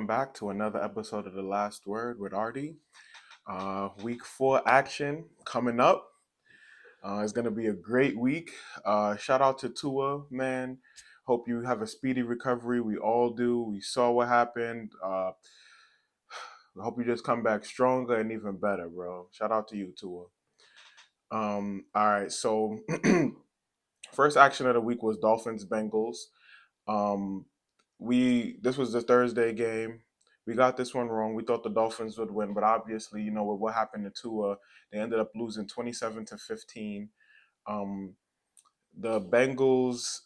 back to another episode of The Last Word with Arty. Week 4 action coming up. It's going to be a great week. Shout out to Tua, man. Hope you have a speedy recovery. We all do. We saw what happened. I hope you just come back stronger and even better, bro. Shout out to you, Tua. All right, so first action of the week was Dolphins Bengals. Um, this was the Thursday game. We got this one wrong. We thought the Dolphins would win, but obviously, with what happened to Tua, they ended up losing 27-15. Um, the Bengals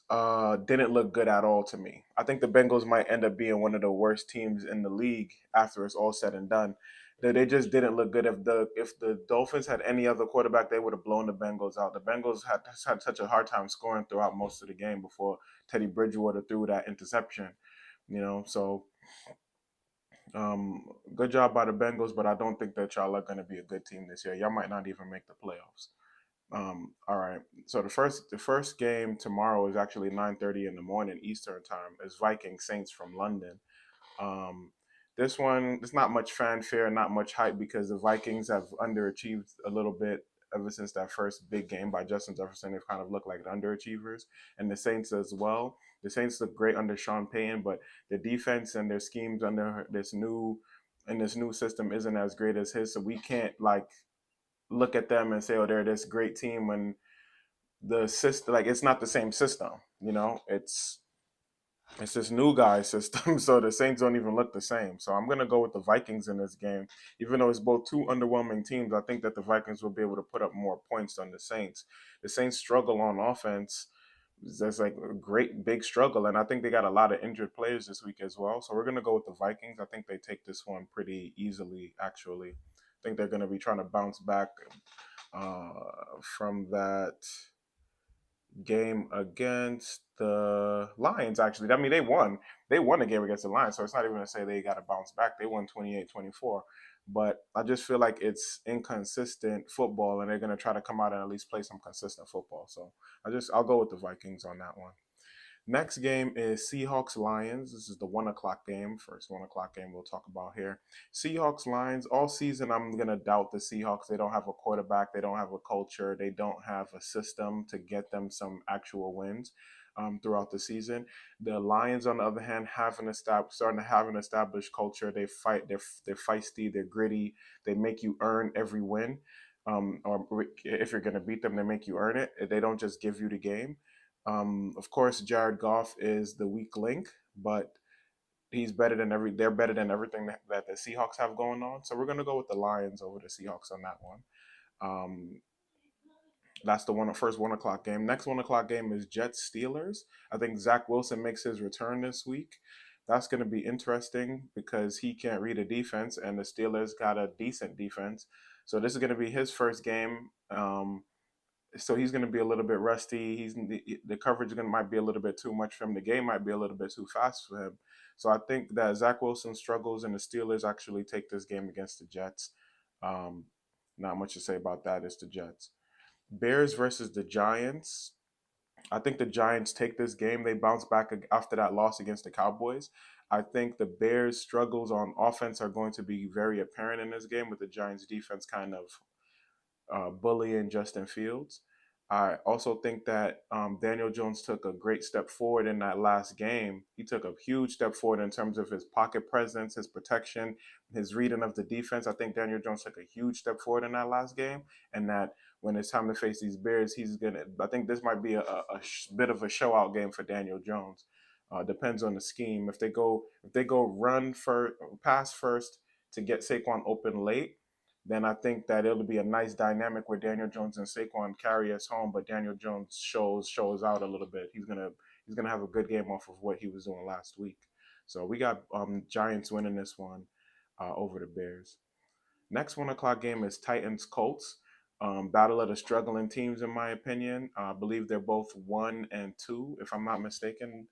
didn't look good at all to me. I think the Bengals might end up being one of the worst teams in the league after it's all said and done. They just didn't look good. If the Dolphins had any other quarterback, they would have blown the Bengals out. The Bengals had such a hard time scoring throughout most of the game before Teddy Bridgewater threw that interception. So good job by the Bengals, but I don't think that y'all are going to be a good team this year. Y'all might not even make the playoffs. All right. So the first game tomorrow is actually 9:30 in the morning Eastern time. Is Vikings Saints from London. Um, this one, there's not much fanfare, not much hype because the Vikings have underachieved a little bit ever since that first big game by Justin Jefferson. They've kind of looked like underachievers, and the Saints as well. The Saints look great under Sean Payton, but the defense and their schemes under this new system isn't as great as his. So we can't look at them and say, "Oh, they're this great team," when the system, it's not the same system. It's this new guy system, so the Saints don't even look the same. So I'm gonna go with the Vikings in this game, even though it's both two underwhelming teams. I think that the Vikings will be able to put up more points than the Saints. The Saints struggle on offense. There's like a great big struggle, and I think they got a lot of injured players this week as well. So we're gonna go with the Vikings. I think they take this one pretty easily. Actually, I think they're gonna be trying to bounce back from that game against the Lions. Actually, I mean, they won. They won a game against the Lions, so it's not even to say they got to bounce back. They won 28-24. But I just feel like it's inconsistent football, and they're going to try to come out and at least play some consistent football. So I'll go with the Vikings on that one. Next game is Seahawks Lions. This is the 1 o'clock game. First 1 o'clock game we'll talk about here. Seahawks Lions. All season I'm gonna doubt the Seahawks. They don't have a quarterback. They don't have a culture. They don't have a system to get them some actual wins throughout the season. The Lions, on the other hand, starting to have an established culture. They fight. They're feisty. They're gritty. They make you earn every win. Or if you're gonna beat them, they make you earn it. They don't just give you the game. Of course, Jared Goff is the weak link, but they're better than everything that the Seahawks have going on. So we're gonna go with the Lions over the Seahawks on that one. Um, that's the first 1 o'clock game. Next 1 o'clock game is Jets Steelers. I think Zach Wilson makes his return this week. That's going to be interesting because he can't read a defense, and the Steelers got a decent defense. So this is going to be his first game. So he's going to be a little bit rusty. The coverage might be a little bit too much for him. The game might be a little bit too fast for him. So I think that Zach Wilson struggles, and the Steelers actually take this game against the Jets. Um, Not much to say about that. It's the Jets. Bears versus the Giants. I think the Giants take this game. They bounce back after that loss against the Cowboys. I think the Bears' struggles on offense are going to be very apparent in this game, with the Giants' defense kind of bullying Justin Fields. I also think that Daniel Jones took a great step forward in that last game. He took a huge step forward in terms of his pocket presence, his protection, his reading of the defense. I think Daniel Jones took a huge step forward in that last game, and that when it's time to face these Bears, I think this might be a bit of a show out game for Daniel Jones. Depends on the scheme. If they go pass first to get Saquon open late, then I think that it'll be a nice dynamic where Daniel Jones and Saquon carry us home, but Daniel Jones shows out a little bit. He's gonna have a good game off of what he was doing last week. So we got Giants winning this one over the Bears. Next 1 o'clock game is Titans Colts. Battle of the struggling teams, in my opinion. I believe they're both 1-2, if I'm not mistaken.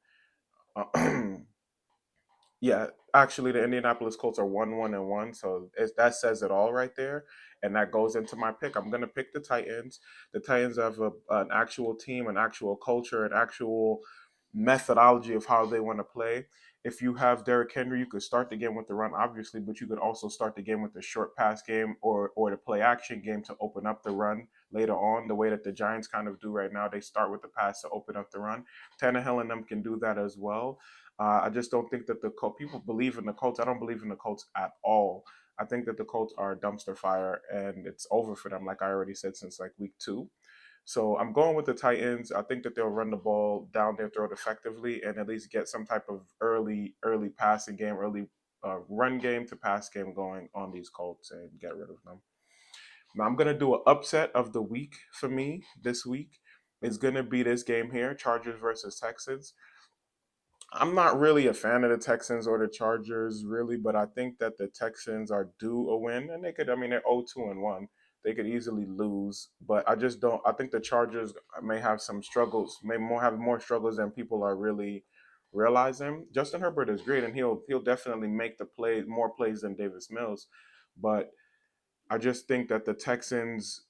Yeah, actually, the Indianapolis Colts are 1-1-1, so that says it all right there, and that goes into my pick. I'm gonna pick the Titans. The Titans have an actual team, an actual culture, an actual methodology of how they want to play. If you have Derrick Henry, you could start the game with the run, obviously, but you could also start the game with the short pass game or the play action game to open up the run later on. The way that the Giants kind of do right now, they start with the pass to open up the run. Tannehill and them can do that as well. I just don't think that the people believe in the Colts. I don't believe in the Colts at all. I think that the Colts are a dumpster fire and it's over for them, like I already said, since like week 2. So I'm going with the Titans. I think that they'll run the ball down their throat effectively and at least get some type of early passing game, early run game to pass game going on these Colts and get rid of them. Now I'm gonna do an upset of the week for me this week. It's gonna be this game here, Chargers versus Texans. I'm not really a fan of the Texans or the Chargers, really, but I think that the Texans are due a win, and they could. I mean, they're 0-2-1. They could easily lose, but I just don't. I think the Chargers may have some struggles, have more struggles than people are really realizing. Justin Herbert is great, and he'll definitely make more plays than Davis Mills, but I just think that the Texans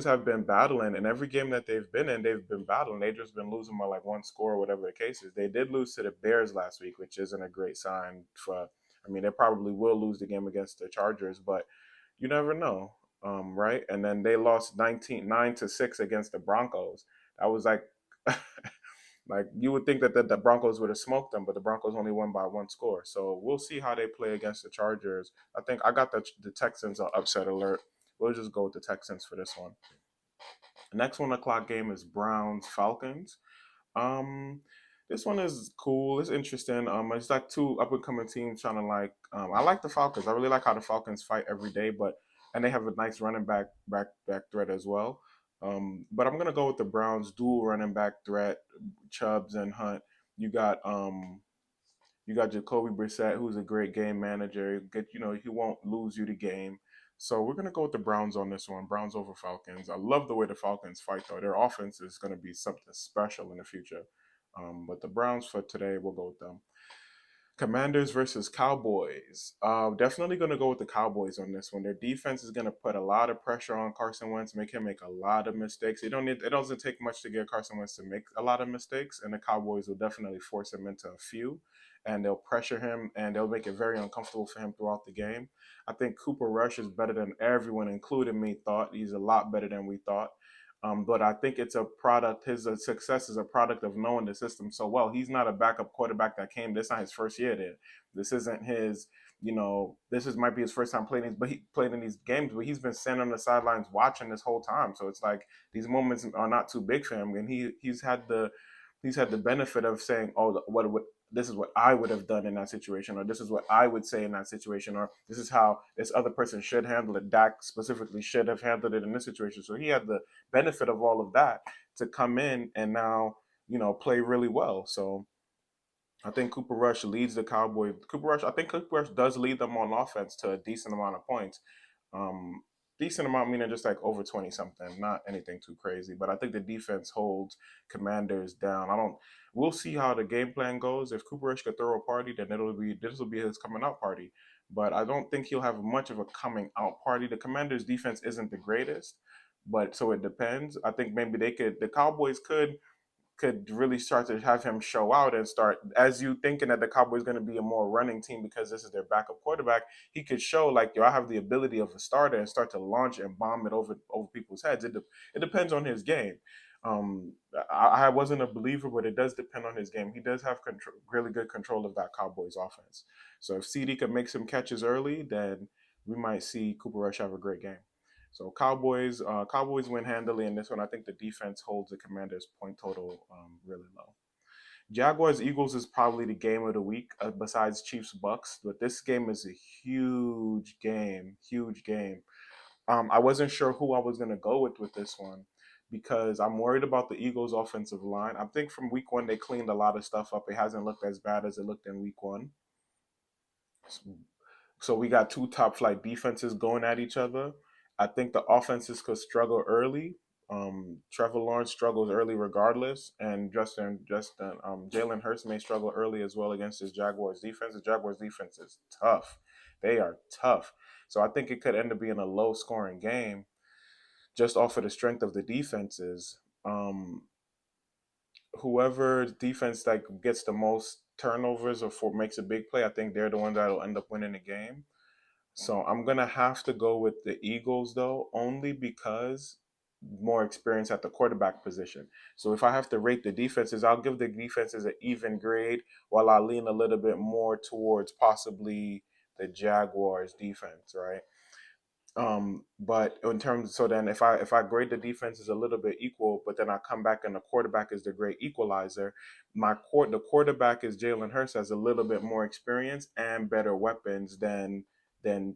have been battling, and every game that they've been in, they've been battling. They've just been losing by like one score or whatever the case is. They did lose to the Bears last week, which isn't a great sign for. I mean, they probably will lose the game against the Chargers, but you never know, right? And then they lost 9-6 against the Broncos. That was like, like you would think that the Broncos would have smoked them, but the Broncos only won by one score. So we'll see how they play against the Chargers. I think I got the Texans on upset alert. We'll just go with the Texans for this one. The next 1 o'clock game is Browns Falcons. Um, this one is cool. It's interesting. It's like two up and coming teams trying to like. I like the Falcons. I really like how the Falcons fight every day, and they have a nice running back threat as well. But I'm gonna go with the Browns dual running back threat, Chubbs and Hunt. You got you got Jacoby Brissett, who's a great game manager. He won't lose you the game. So we're gonna go with the Browns on this one. Browns over Falcons. I love the way the Falcons fight though. Their offense is gonna be something special in the future. But the Browns for today, we'll go with them. Commanders versus Cowboys. Definitely going to go with the Cowboys on this one. Their defense is going to put a lot of pressure on Carson Wentz, make him make a lot of mistakes. It doesn't take much to get Carson Wentz to make a lot of mistakes, and the Cowboys will definitely force him into a few, and they'll pressure him and they'll make it very uncomfortable for him throughout the game. I think Cooper Rush is better than everyone, including me, thought. He's a lot better than we thought. But I think it's a product. His success is a product of knowing the system so well. He's not a backup quarterback that came. This is not his first year there. This isn't his. This is might be his first time playing these, but he played in these games. But he's been standing on the sidelines watching this whole time. So it's like these moments are not too big for him, and he's had the benefit of saying, "Oh, what this is what I would have done in that situation, or this is what I would say in that situation, or this is how this other person should handle it. Dak specifically should have handled it in this situation." So he had the benefit of all of that to come in and now, play really well. So I think Cooper Rush leads the Cowboys. I think Cooper Rush does lead them on offense to a decent amount of points. Um, Decent amount meaning just like over 20 something, not anything too crazy. But I think the defense holds Commanders down. I don't. We'll see how the game plan goes. If Cooper Rush could throw a party, then this will be his coming out party. But I don't think he'll have much of a coming out party. The Commanders' defense isn't the greatest, but so it depends. I think maybe the Cowboys could really start to have him show out and start, as you thinking that the Cowboys going to be a more running team because this is their backup quarterback. He could show like, yo, I have the ability of a starter and start to launch and bomb it over people's heads. It depends on his game. Um, I wasn't a believer, but it does depend on his game. He does have really good control of that Cowboys offense. So if CD could make some catches early, then we might see Cooper Rush have a great game. So Cowboys win handily in this one. I think the defense holds the Commanders' point total really low. Jaguars Eagles is probably the game of the week besides Chiefs Bucks, but this game is a huge game, huge game. I wasn't sure who I was gonna go with this one because I'm worried about the Eagles' offensive line. I think from week 1 they cleaned a lot of stuff up. It hasn't looked as bad as it looked in week 1. So we got two top flight defenses going at each other. I think the offenses could struggle early. Trevor Lawrence struggles early regardless, and Jalen Hurts may struggle early as well against his Jaguars defense. The Jaguars defense is tough. They are tough. So I think it could end up being a low scoring game just off of the strength of the defenses. whoever defense like gets the most turnovers or for makes a big play, I think they're the ones that'll end up winning the game. So I'm gonna have to go with the Eagles though, only because more experience at the quarterback position. So if I have to rate the defenses, I'll give the defenses an even grade, while I lean a little bit more towards possibly the Jaguars defense, right? But in terms, so then if I grade the defense is a little bit equal, but then I come back and the quarterback is the great equalizer. The quarterback is Jalen Hurts, has a little bit more experience and better weapons than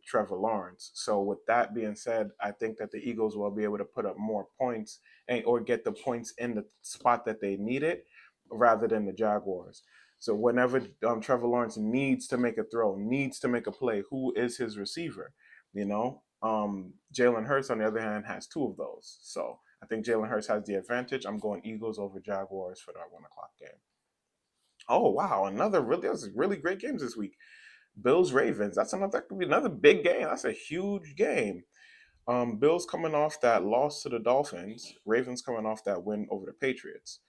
Trevor Lawrence. So with that being said, I think that the Eagles will be able to put up more points and or get the points in the spot that they need it, rather than the Jaguars. So whenever Trevor Lawrence needs to make a throw, needs to make a play, who is his receiver? Jalen Hurts, on the other hand, has two of those. So I think Jalen Hurts has the advantage. I'm going Eagles over Jaguars for that 1 o'clock game. Oh wow, there's really great games this week. Bills Ravens. That could be another big game. That's a huge game. Bills coming off that loss to the Dolphins. Ravens coming off that win over the Patriots.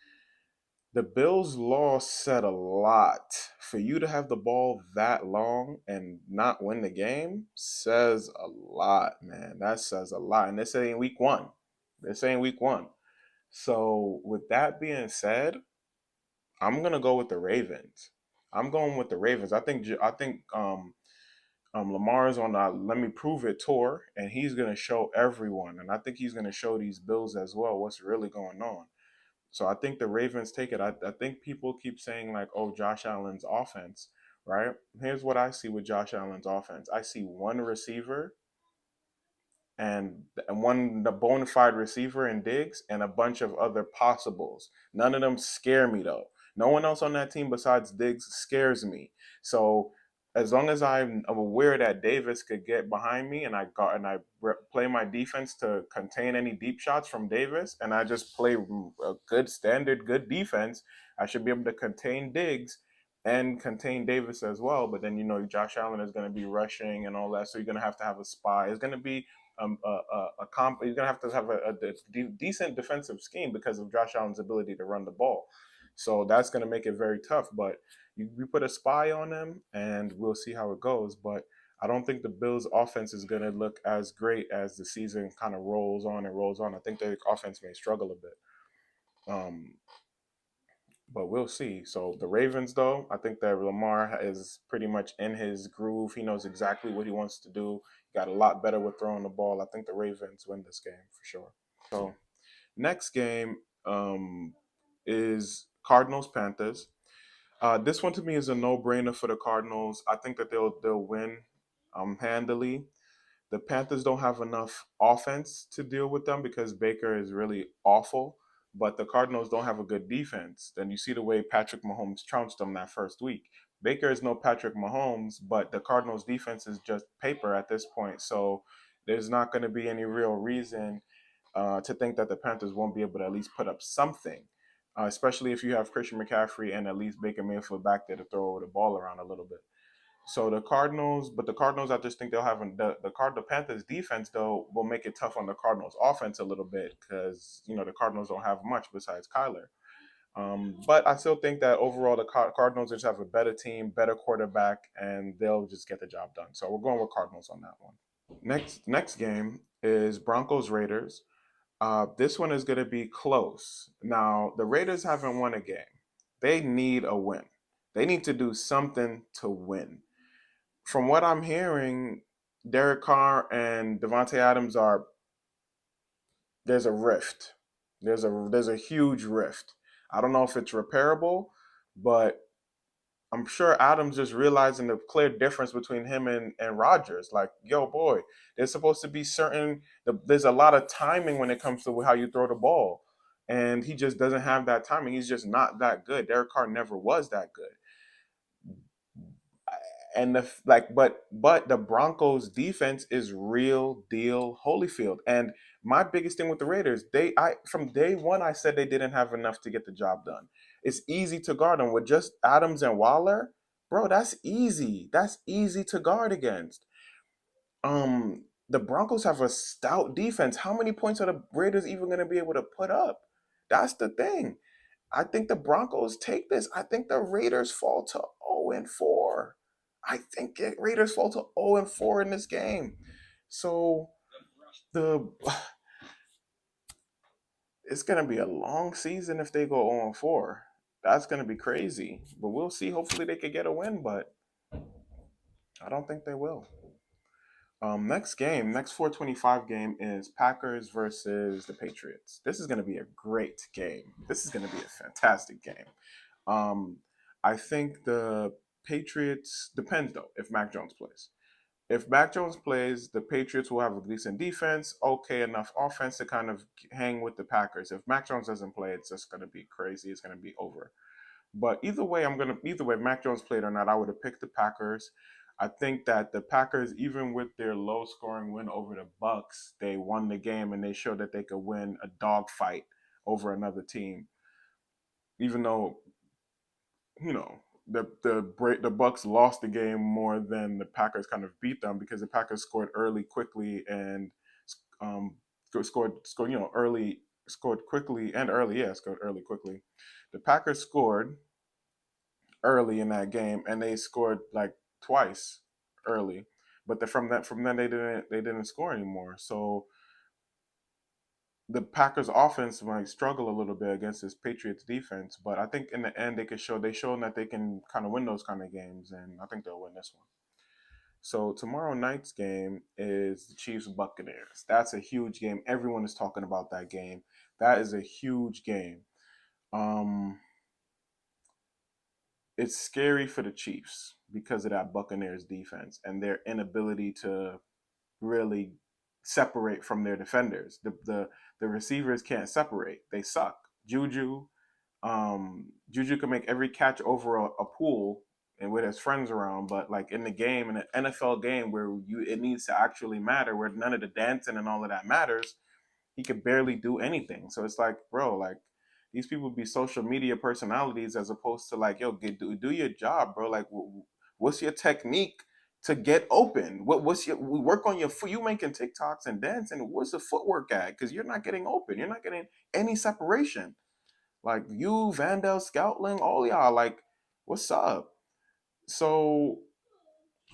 The Bills' loss said a lot. For you to have the ball that long and not win the game says a lot, man. That says a lot. And this ain't week one. This ain't week one. So, with that being said, I'm gonna go with the Ravens. I'm going with the Ravens. I think Lamar's on a "Let Me Prove It" tour, and he's gonna show everyone, and I think he's gonna show these Bills as well what's really going on. So I think the Ravens take it. I think people keep saying like, "Oh, Josh Allen's offense," right? Here's what I see with Josh Allen's offense. I see one receiver and one the bona fide receiver in Diggs and a bunch of other possibles. None of them scare me though. No one else on that team besides Diggs scares me. So as long as I'm aware that Davis could get behind me and play my defense to contain any deep shots from Davis, and I just play a good standard good defense, I should be able to contain Diggs and contain Davis as well. But then Josh Allen is going to be rushing and all that, so you're going to have a spy. It's going to be you're gonna have to have a decent defensive scheme because of Josh Allen's ability to run the ball. So that's gonna make it very tough. But you put a spy on them, and we'll see how it goes. But I don't think the Bills' offense is gonna look as great as the season kind of rolls on and rolls on. I think their offense may struggle a bit. Um, but we'll see. So the Ravens, though, I think that Lamar is pretty much in his groove. He knows exactly what he wants to do. He got a lot better with throwing the ball. I think the Ravens win this game for sure. So next game is Cardinals Panthers. This one to me is a no-brainer for the Cardinals. I think that they'll win handily. The Panthers don't have enough offense to deal with them because Baker is really awful, but the Cardinals don't have a good defense. Then you see the way Patrick Mahomes trounced them that first week. Baker is no Patrick Mahomes, but the Cardinals defense is just paper at this point. So there's not going to be any real reason to think that the Panthers won't be able to at least put up something, especially if you have Christian McCaffrey and at least Baker Mayfield back there to throw the ball around a little bit. So the Cardinals, I just think they'll have the Panthers defense though will make it tough on the Cardinals offense a little bit because the Cardinals don't have much besides Kyler. But I still think that overall the Cardinals just have a better team, better quarterback, and they'll just get the job done. So we're going with Cardinals on that one. Next game is Broncos Raiders. This one is going to be close. Now the Raiders haven't won a game. They need a win. They need to do something to win. From what I'm hearing, Derek Carr and Devontae Adams are there's a rift. There's a huge rift. I don't know if it's repairable, but I'm sure Adams just realizing the clear difference between him and Rodgers. Like, yo, boy, there's supposed to be there's a lot of timing when it comes to how you throw the ball. And he just doesn't have that timing. He's just not that good. Derek Carr never was that good. And but the Broncos defense is real deal Holyfield. And my biggest thing with the Raiders, I from day one I said they didn't have enough to get the job done. It's easy to guard them with just Adams and Waller, bro. That's easy. That's easy to guard against. The Broncos have a stout defense. How many points are the Raiders even going to be able to put up? That's the thing. I think the Broncos take this. I think the Raiders fall to 0-4. I think Raiders fall to 0-4 in this game. So the it's gonna be a long season if they go 0-4. That's gonna be crazy. But we'll see. Hopefully they could get a win, but I don't think they will. Next 425 game is Packers versus the Patriots. This is going to be a great game. This is going to be a fantastic game. Um, I think the Patriots depends though if Mac Jones plays. If Mac Jones plays, the Patriots will have a decent defense, okay enough offense to kind of hang with the Packers. If Mac Jones doesn't play, it's just going to be crazy. It's going to be over. But either way, Mac Jones played or not, I would have picked the Packers. I think that the Packers, even with their low scoring win over the Bucks, they won the game and they showed that they could win a dogfight over another team. Even though, you know, the Bucks lost the game more than the Packers kind of beat them because the Packers scored early, quickly, and um, scored early, scored quickly and early. Yeah, scored early, quickly. The Packers scored early in that game, and they scored like twice early. But from then they didn't score anymore. So the Packers offense might struggle a little bit against this Patriots defense, but I think in the end they shown that they can kind of win those kind of games, and I think they'll win this one. So tomorrow night's game is the Chiefs Buccaneers. That's a huge game. Everyone is talking about that game. That is a huge game. Um, it's scary for the Chiefs because of that Buccaneers defense and their inability to really separate from their defenders. The receivers can't separate. They suck. Juju can make every catch over a pool and with his friends around, but like in the game, in an NFL game where it needs to actually matter, where none of the dancing and all of that matters, he could barely do anything. So it's like, bro, like these people be social media personalities as opposed to like, yo, do your job, bro. Like, what's your technique to get open? What's your work on your foot? You making TikToks and dancing? What's the footwork at? Because you're not getting open. You're not getting any separation. Like you, Vandal, Scoutling, all y'all, like, what's up? So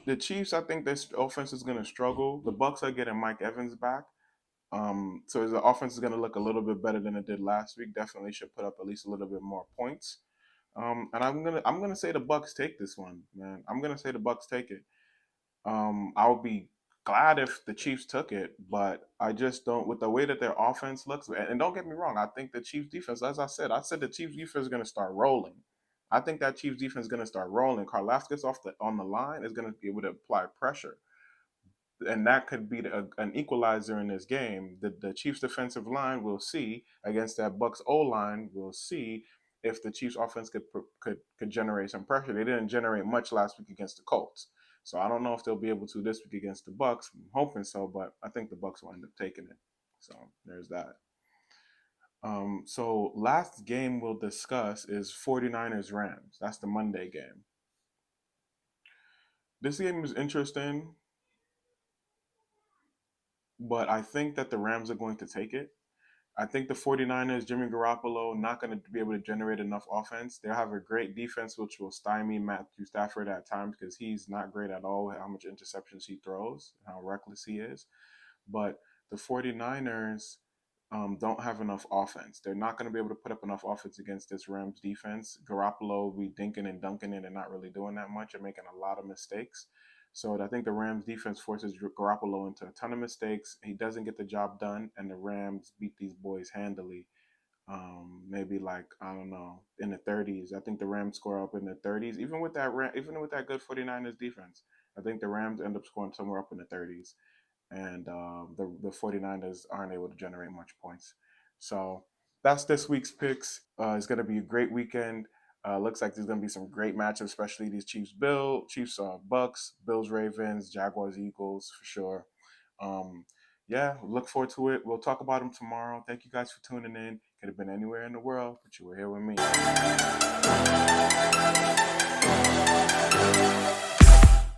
the Chiefs, I think this offense is gonna struggle. The Bucks are getting Mike Evans back. So the offense is going to look a little bit better than it did last week. Definitely should put up at least a little bit more points. And I'm gonna say the Bucks take this one, man. I'm gonna say the Bucks take it. I would be glad if the Chiefs took it, but I just don't. With the way that their offense looks, and don't get me wrong, I think the Chiefs defense, as I said the Chiefs defense is going to start rolling. I think that Chiefs defense is going to start rolling. Karlaftis on the line is going to be able to apply pressure, and that could be an equalizer in this game. The Chiefs defensive line will see against that Bucks O line. We'll see if the Chiefs offense could generate some pressure. They didn't generate much last week against the Colts, so I don't know if they'll be able to this week against the Bucks. I'm hoping so, but I think the Bucks will end up taking it. So there's that. So last game we'll discuss is 49ers Rams. That's the Monday game. This game is interesting, but I think that the Rams are going to take it. I think the 49ers, Jimmy Garoppolo, not going to be able to generate enough offense. They'll have a great defense, which will stymie Matthew Stafford at times because he's not great at all, how much interceptions he throws, how reckless he is. But the 49ers don't have enough offense. They're not going to be able to put up enough offense against this Rams defense. Garoppolo will be dinking and dunking it and not really doing that much and making a lot of mistakes. So I think the Rams defense forces Garoppolo into a ton of mistakes. He doesn't get the job done, and the Rams beat these boys handily. Maybe like I don't know in the 30s. I think the Rams score up in the 30s, even with that good 49ers defense. I think the Rams end up scoring somewhere up in the 30s, and the 49ers aren't able to generate much points. So that's this week's picks. It's going to be a great weekend. Looks like there's going to be some great matchups, especially these Chiefs, Bucks, Bills, Ravens, Jaguars, Eagles for sure. Yeah, look forward to it. We'll talk about them tomorrow. Thank you guys for tuning in. Could have been anywhere in the world, but you were here with me.